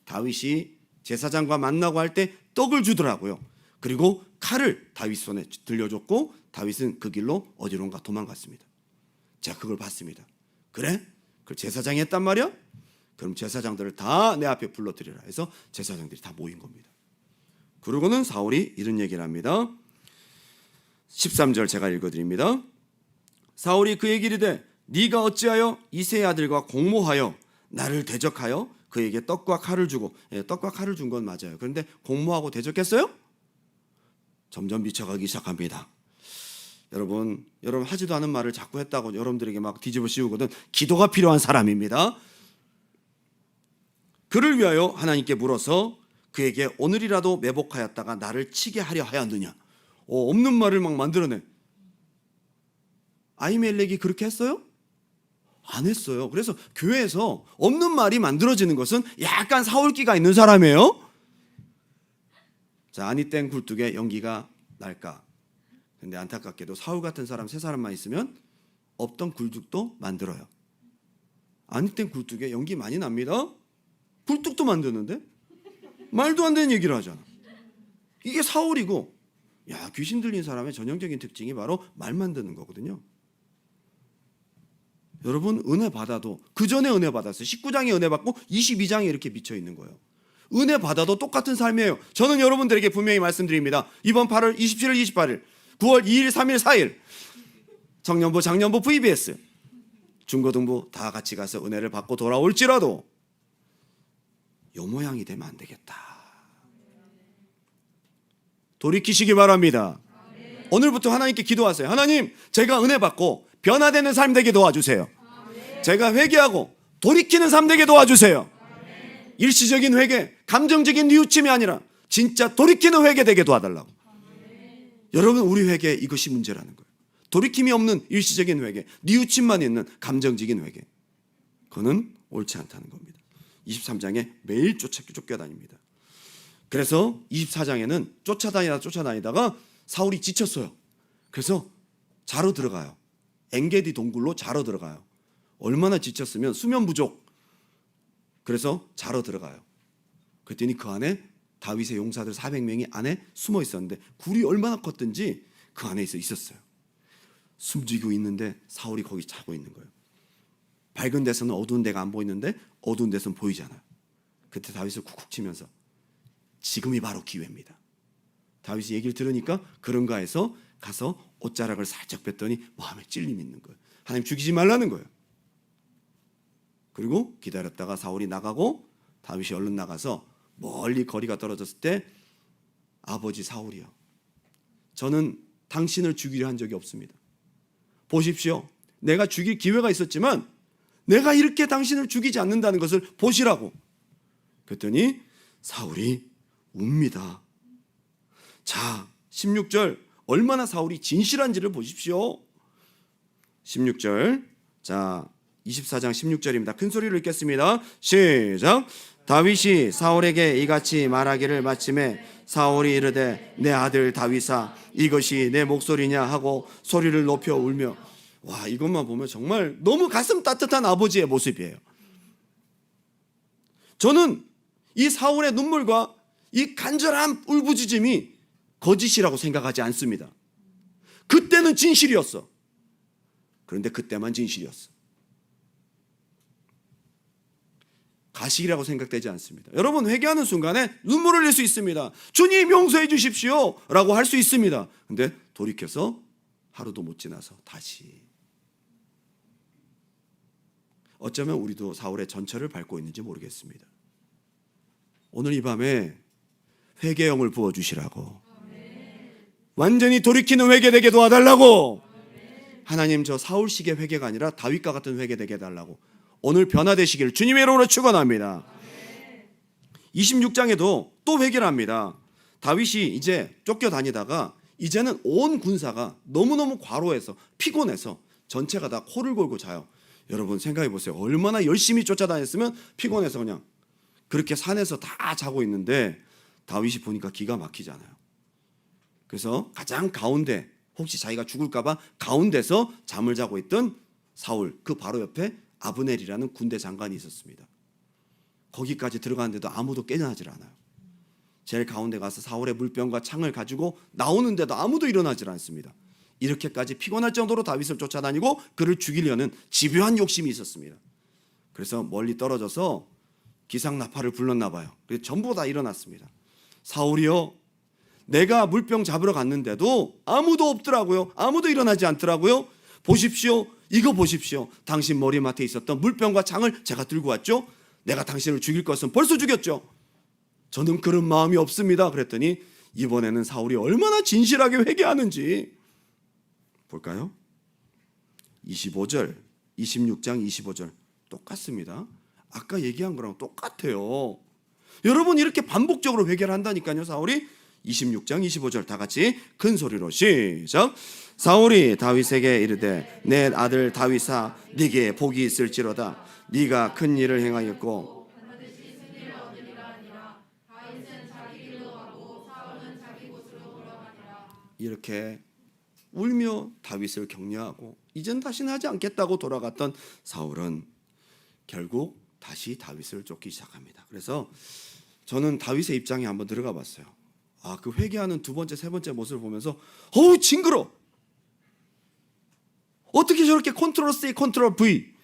다윗이 제사장과 만나고 할 때 떡을 주더라고요. 그리고 칼을 다윗 손에 들려줬고 다윗은 그 길로 어디론가 도망갔습니다. 제가 그걸 봤습니다. 그래? 그걸 제사장이 했단 말이야? 그럼 제사장들을 다 내 앞에 불러들이라 해서 제사장들이 다 모인 겁니다. 그러고는 사울이 이런 얘기를 합니다. 13절 제가 읽어드립니다. 사울이 그에게 이르되 네가 어찌하여 이새의 아들과 공모하여 나를 대적하여 그에게 떡과 칼을 주고, 떡과 칼을 준 건 맞아요. 그런데 공모하고 대적했어요? 점점 미쳐가기 시작합니다. 여러분 하지도 않은 말을 자꾸 했다고 여러분들에게 막 뒤집어 씌우거든. 기도가 필요한 사람입니다. 그를 위하여 하나님께 물어서 그에게 오늘이라도 매복하였다가 나를 치게 하려 하였느냐. 없는 말을 막 만들어내. 아히멜렉이 그렇게 했어요? 안 했어요. 그래서 교회에서 없는 말이 만들어지는 것은 약간 사울기가 있는 사람이에요. 자, 아니땡 굴뚝에 연기가 날까? 근데 안타깝게도 사울 같은 사람 세 사람만 있으면 없던 굴뚝도 만들어요. 아니땡 굴뚝에 연기 많이 납니다. 굴뚝도 만드는데 말도 안 되는 얘기를 하잖아. 이게 사울이고, 야, 귀신 들린 사람의 전형적인 특징이 바로 말 만드는 거거든요. 여러분 은혜 받아도 그 전에 은혜 받았어요. 19장에 은혜 받고 22장에 이렇게 미쳐 있는 거예요. 은혜 받아도 똑같은 삶이에요. 저는 여러분들에게 분명히 말씀드립니다. 이번 8월 27일 28일 9월 2일 3일 4일 청년부 장년부 VBS 중고등부 다 같이 가서 은혜를 받고 돌아올지라도 요 모양이 되면 안 되겠다. 돌이키시기 바랍니다. 오늘부터 하나님께 기도하세요. 하나님, 제가 은혜 받고 변화되는 삶 되게 도와주세요. 제가 회개하고 돌이키는 삶 되게 도와주세요. 일시적인 회개, 감정적인 뉘우침이 아니라 진짜 돌이키는 회개 되게 도와달라고. 여러분, 우리 회개 이것이 문제라는 거예요. 돌이킴이 없는 일시적인 회개, 뉘우침만 있는 감정적인 회개, 그거는 옳지 않다는 겁니다. 23장에 매일 쫓겨다닙니다. 그래서 24장에는 쫓아다니다가 사울이 지쳤어요. 그래서 자러 들어가요. 엔게디 동굴로 자러 들어가요. 얼마나 지쳤으면 수면 부족. 그래서 자러 들어가요. 그랬더니 그 안에 다윗의 용사들 400명이 안에 숨어 있었는데 굴이 얼마나 컸든지 그 안에 있었어요. 숨지고 있는데 사울이 거기 자고 있는 거예요. 밝은 데서는 어두운 데가 안 보이는데 어두운 데서는 보이잖아요. 그때 다윗을 쿡쿡 치면서 지금이 바로 기회입니다. 다윗이 얘기를 들으니까 그런가 해서 가서 옷자락을 살짝 뺐더니 마음에 찔림이 있는 거예요. 하나님 죽이지 말라는 거예요. 그리고 기다렸다가 사울이 나가고 다윗이 얼른 나가서 멀리 거리가 떨어졌을 때 아버지 사울이요, 저는 당신을 죽이려 한 적이 없습니다. 보십시오. 내가 죽일 기회가 있었지만 내가 이렇게 당신을 죽이지 않는다는 것을 보시라고. 그랬더니 사울이 웁니다. 자, 16절 얼마나 사울이 진실한지를 보십시오. 16절, 자 24장 16절입니다. 큰 소리로 읽겠습니다. 시작. 다윗이 사울에게 이같이 말하기를 마침에 사울이 이르되 내 아들 다윗아 이것이 내 목소리냐 하고 소리를 높여 울며. 와, 이것만 보면 정말 너무 가슴 따뜻한 아버지의 모습이에요. 저는 이 사울의 눈물과 이 간절한 울부짖음이 거짓이라고 생각하지 않습니다. 그때는 진실이었어. 그런데 그때만 진실이었어. 가식이라고 생각되지 않습니다. 여러분, 회개하는 순간에 눈물을 흘릴 수 있습니다. 주님 용서해 주십시오 라고 할 수 있습니다. 근데 돌이켜서 하루도 못 지나서 다시. 어쩌면 우리도 사울의 전철을 밟고 있는지 모르겠습니다. 오늘 이 밤에 회개형을 부어주시라고, 완전히 돌이키는 회개되게 도와달라고, 하나님 저 사울식의 회개가 아니라 다윗과 같은 회개되게 해달라고 오늘 변화되시기를 주님의 이름으로 축원합니다. 26장에도 또 회개를 합니다. 다윗이 이제 쫓겨다니다가 이제는 온 군사가 너무너무 과로해서 피곤해서 전체가 다 코를 골고 자요. 여러분 생각해 보세요. 얼마나 열심히 쫓아다녔으면 피곤해서 그냥 그렇게 산에서 다 자고 있는데 다윗이 보니까 기가 막히잖아요. 그래서 가장 가운데, 혹시 자기가 죽을까 봐 가운데서 잠을 자고 있던 사울, 그 바로 옆에 아브넬이라는 군대 장관이 있었습니다. 거기까지 들어가는데도 아무도 깨어나질 않아요. 제일 가운데 가서 사울의 물병과 창을 가지고 나오는데도 아무도 일어나질 않습니다. 이렇게까지 피곤할 정도로 다윗을 쫓아다니고 그를 죽이려는 집요한 욕심이 있었습니다. 그래서 멀리 떨어져서 기상나팔을 불렀나 봐요. 그래서 전부 다 일어났습니다. 사울이여, 내가 물병 잡으러 갔는데도 아무도 없더라고요. 아무도 일어나지 않더라고요. 보십시오. 이거 보십시오. 당신 머리맡에 있었던 물병과 창을 제가 들고 왔죠. 내가 당신을 죽일 것은 벌써 죽였죠. 저는 그런 마음이 없습니다. 그랬더니 이번에는 사울이 얼마나 진실하게 회개하는지 볼까요? 25절, 26장 25절 똑같습니다. 아까 얘기한 거랑 똑같아요. 여러분 이렇게 반복적으로 회개를 한다니까요. 사울이 26장 25절 다 같이 큰 소리로 시작. 사울이 다윗에게 이르되 내 아들 다윗아 네게 복이 있을지로다. 네가 큰 일을 행하였고 이렇게 울며 다윗을 격려하고 이젠 다시는 하지 않겠다고 돌아갔던 사울은 결국 다시 다윗을 쫓기 시작합니다. 그래서 저는 다윗의 입장에 한번 들어가 봤어요. 그 회개하는 두 번째, 세 번째 모습을 보면서 어우 징그러. 어떻게 저렇게 컨트롤 C, 컨트롤 V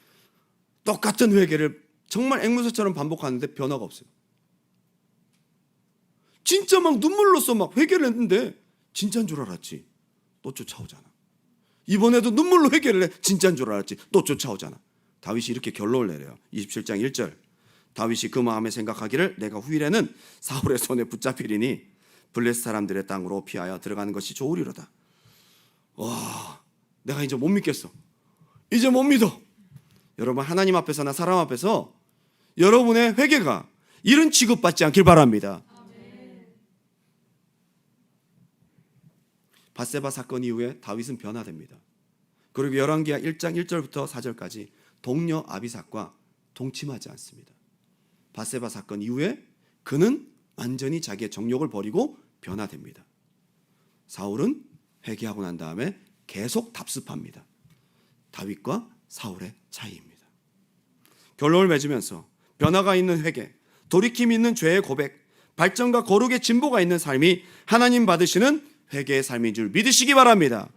똑같은 회개를 정말 앵무새처럼 반복하는데 변화가 없어요. 진짜 막 눈물로써 막 회개를 했는데 진짜인 줄 알았지. 또 쫓아오잖아. 이번에도 눈물로 회개를 해. 진짜인 줄 알았지. 또 쫓아오잖아. 다윗이 이렇게 결론을 내려요. 27장 1절 다윗이 그 마음에 생각하기를 내가 후일에는 사울의 손에 붙잡히리니 블레셋 사람들의 땅으로 피하여 들어가는 것이 좋으리로다. 와, 내가 이제 못 믿겠어. 이제 못 믿어. 여러분 하나님 앞에서나 사람 앞에서 여러분의 회개가 이런 취급받지 않길 바랍니다. 밧세바 사건 이후에 다윗은 변화됩니다. 그리고 열왕기하 1장 1절부터 4절까지 동료 아비삭과 동침하지 않습니다. 밧세바 사건 이후에 그는 완전히 자기의 정욕을 버리고 변화됩니다. 사울은 회개하고 난 다음에 계속 답습합니다. 다윗과 사울의 차이입니다. 결론을 맺으면서 변화가 있는 회개, 돌이킴이 있는 죄의 고백, 발전과 거룩의 진보가 있는 삶이 하나님 받으시는 회개의 삶인 줄 믿으시기 바랍니다.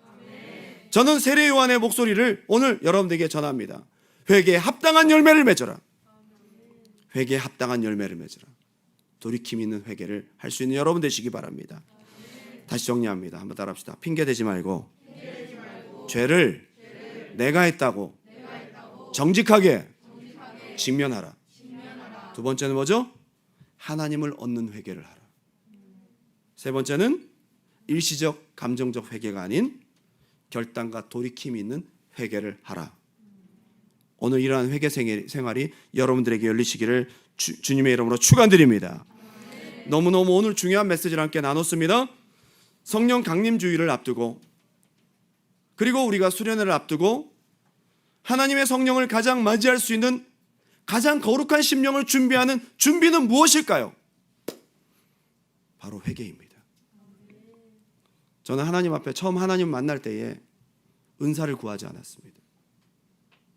저는 세례 요한의 목소리를 오늘 여러분들에게 전합니다. 회개에 합당한 열매를 맺어라. 회개에 합당한 열매를 맺어라. 돌이킴 있는 회개를 할 수 있는 여러분 되시기 바랍니다. 다시 정리합니다. 한번 따라합시다. 핑계대지 말고 죄를 내가 했다고 정직하게 직면하라. 두 번째는 뭐죠? 하나님을 얻는 회개를 하라. 세 번째는 일시적 감정적 회개가 아닌 결단과 돌이킴이 있는 회개를 하라. 오늘 이러한 회개 생활이 여러분들에게 열리시기를 주님의 이름으로 축원드립니다. 너무너무 오늘 중요한 메시지를 함께 나눴습니다. 성령 강림 주일을 앞두고 그리고 우리가 수련회를 앞두고 하나님의 성령을 가장 맞이할 수 있는 가장 거룩한 심령을 준비하는 준비는 무엇일까요? 바로 회개입니다. 저는 하나님 앞에 처음 하나님 만날 때에 은사를 구하지 않았습니다.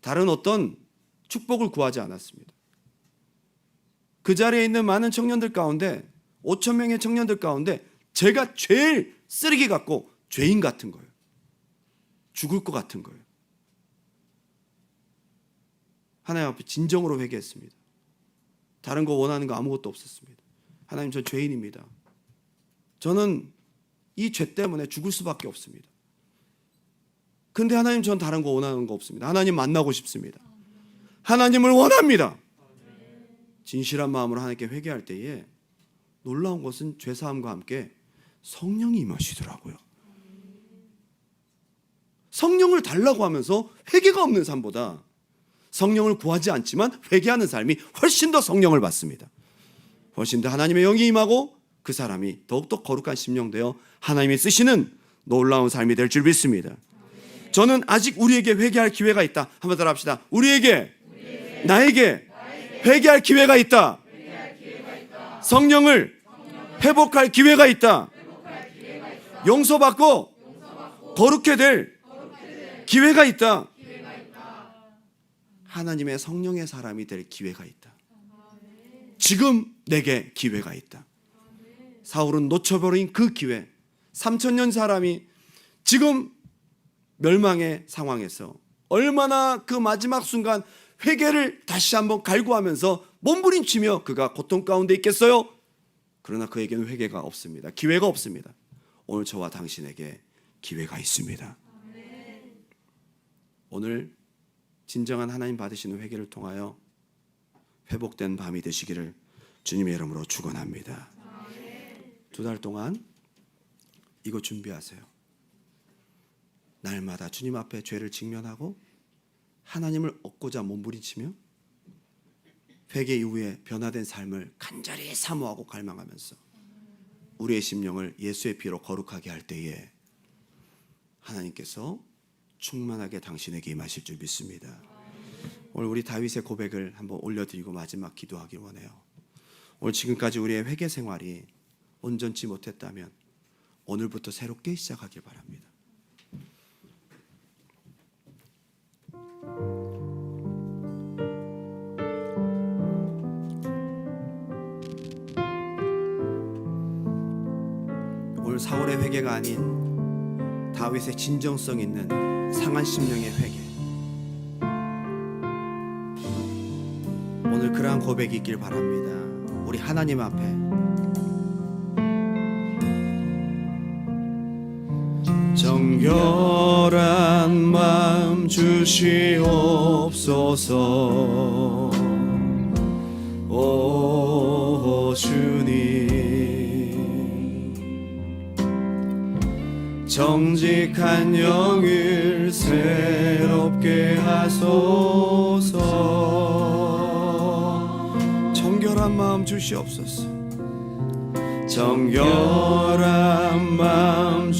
다른 어떤 축복을 구하지 않았습니다. 그 자리에 있는 많은 청년들 가운데 5천 명의 청년들 가운데 제가 제일 쓰레기 같고 죄인 같은 거예요. 죽을 것 같은 거예요. 하나님 앞에 진정으로 회개했습니다. 다른 거 원하는 거 아무것도 없었습니다. 하나님, 저 죄인입니다. 저는 이 죄 때문에 죽을 수밖에 없습니다. 근데 하나님, 전 다른 거 원하는 거 없습니다. 하나님 만나고 싶습니다. 하나님을 원합니다. 진실한 마음으로 하나님께 회개할 때에 놀라운 것은 죄사함과 함께 성령이 임하시더라고요. 성령을 달라고 하면서 회개가 없는 삶보다 성령을 구하지 않지만 회개하는 삶이 훨씬 더 성령을 받습니다. 훨씬 더 하나님의 영이 임하고 그 사람이 더욱더 거룩한 심령 되어 하나님이 쓰시는 놀라운 삶이 될 줄 믿습니다. 저는 아직 우리에게 회개할 기회가 있다. 한번 따라 합시다. 우리에게 나에게 회개할 기회가 있다. 성령을 회복할 기회가 있다. 용서받고 거룩해 될 기회가 있다. 하나님의 성령의 사람이 될 기회가 있다. 지금 내게 기회가 있다. 사울은 놓쳐버린 그 기회, 3000년 사람이 지금 멸망의 상황에서 얼마나 그 마지막 순간 회개를 다시 한번 갈구하면서 몸부림치며 그가 고통 가운데 있겠어요? 그러나 그에게는 회개가 없습니다. 기회가 없습니다. 오늘 저와 당신에게 기회가 있습니다. 오늘 진정한 하나님 받으시는 회개를 통하여 회복된 밤이 되시기를 주님의 이름으로 축원합니다. 2달 동안 이거 준비하세요. 날마다 주님 앞에 죄를 직면하고 하나님을 얻고자 몸부림치며 회개 이후에 변화된 삶을 간절히 사모하고 갈망하면서 우리의 심령을 예수의 피로 거룩하게 할 때에 하나님께서 충만하게 당신에게 임하실 줄 믿습니다. 오늘 우리 다윗의 고백을 한번 올려드리고 마지막 기도하기 원해요. 오늘 지금까지 우리의 회개 생활이 온전치 못했다면 오늘부터 새롭게 시작하길 바랍니다. 오늘 사울의 회개가 아닌 다윗의 진정성 있는 상한 심령의 회개, 오늘 그러한 고백이 있길 바랍니다. 우리 하나님 앞에 정결한 마음 주시옵소서. 오 주님, 정직한 영을 새롭게 하소서. 정결한 마음 주시옵소서. 정결한 마음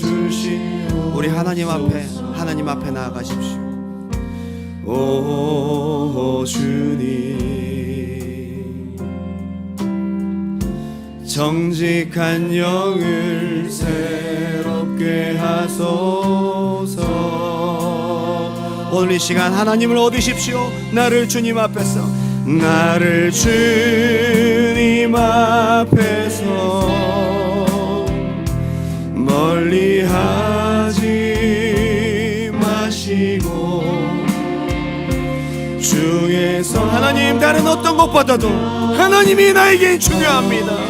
우리 하나님 앞에 나아가십시오. 오 주님, 정직한 영을 새롭게 하소서. 오늘 이 시간 하나님을 얻으십시오. 나를 주님 앞에서 멀리하지 마시고 주에서 하나님, 다른 어떤 것보다도 하나님이 나에게 중요합니다.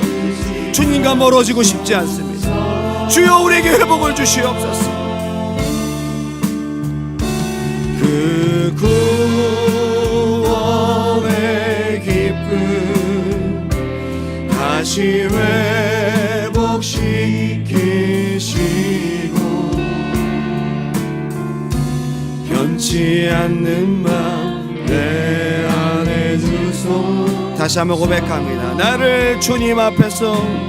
주님과 멀어지고 싶지 않습니다. 주여 우리에게 회복을 주시옵소서. 그 구원의 기쁨 다시 회복시키시고 변치 않는 마음 내 안에 주소. 다시 한번 고백합니다. 나를 주님 앞에서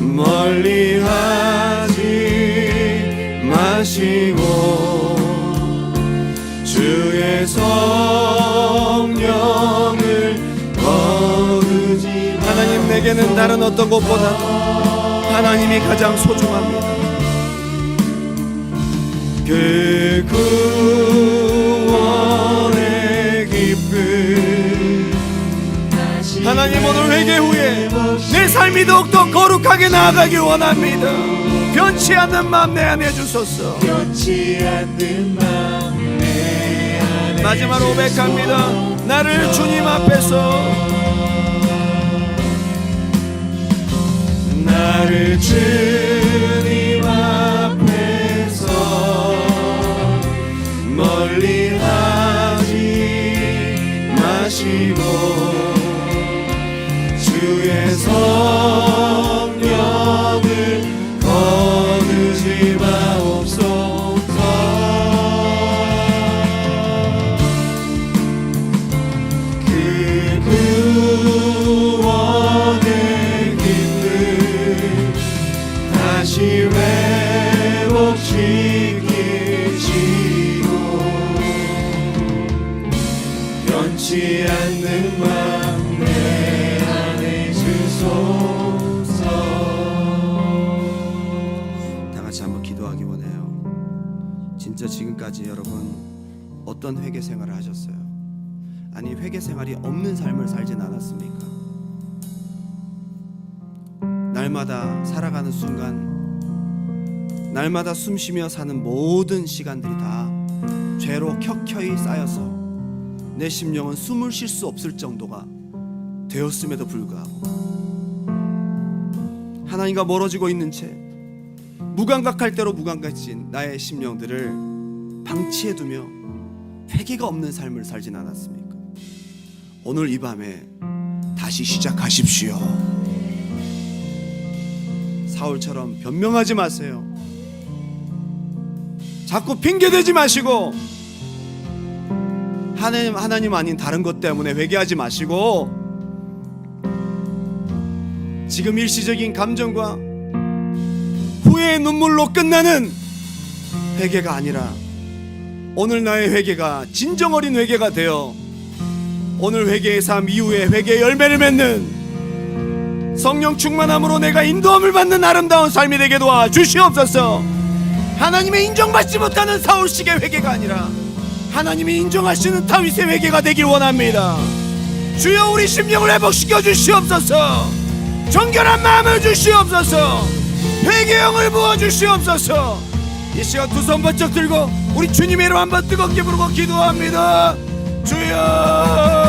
멀리하지 마시고 주의 성령을 거두지. 하나님, 내게는 다른 어떤 것보다도 하나님이 가장 소중합니다. 그 구원의 기쁨 하나님, 오늘 회개 후에 내 삶이 더욱더 거룩하게 나아가길 원합니다. 변치 않는 마음 내 안에 주소서. 마지막으로 고백합니다. 나를 주님 앞에서 멀리하지 마시고 주의 성령을 거두지 마옵소서. 그 구원의 기쁨 다시 회복시키시고 변치 않는 마음 내 안에 주소서. 다 같이 한번 기도하기 원해요. 진짜 지금까지 여러분 어떤 회개 생활을 하셨어요? 아니, 회개 생활이 없는 삶을 살진 않았습니까? 날마다 살아가는 순간, 날마다 숨쉬며 사는 모든 시간들이 다 죄로 켜켜이 쌓여서 내 심령은 숨을 쉴 수 없을 정도가 되었음에도 불구하고 하나님과 멀어지고 있는 채 무감각할 대로 무감각해진 나의 심령들을 방치해두며 회개가 없는 삶을 살진 않았습니까? 오늘 이 밤에 다시 시작하십시오. 사울처럼 변명하지 마세요. 자꾸 핑계대지 마시고 하나님 아닌 다른 것 때문에 회개하지 마시고 지금 일시적인 감정과 후회의 눈물로 끝나는 회개가 아니라 오늘 나의 회개가 진정 어린 회개가 되어 오늘 회개의 삶 이후에 회개의 열매를 맺는 성령 충만함으로 내가 인도함을 받는 아름다운 삶이 되게 도와 주시옵소서. 하나님의 인정받지 못하는 사울식의 회개가 아니라 하나님이 인정하시는 다윗의 회개가 되길 원합니다. 주여 우리 심령을 회복시켜 주시옵소서. 정결한 마음을 주시옵소서. 회개형을 부어 주시옵소서. 이 시간 두 손 번쩍 들고 우리 주님의 이름 한번 뜨겁게 부르고 기도합니다. 주여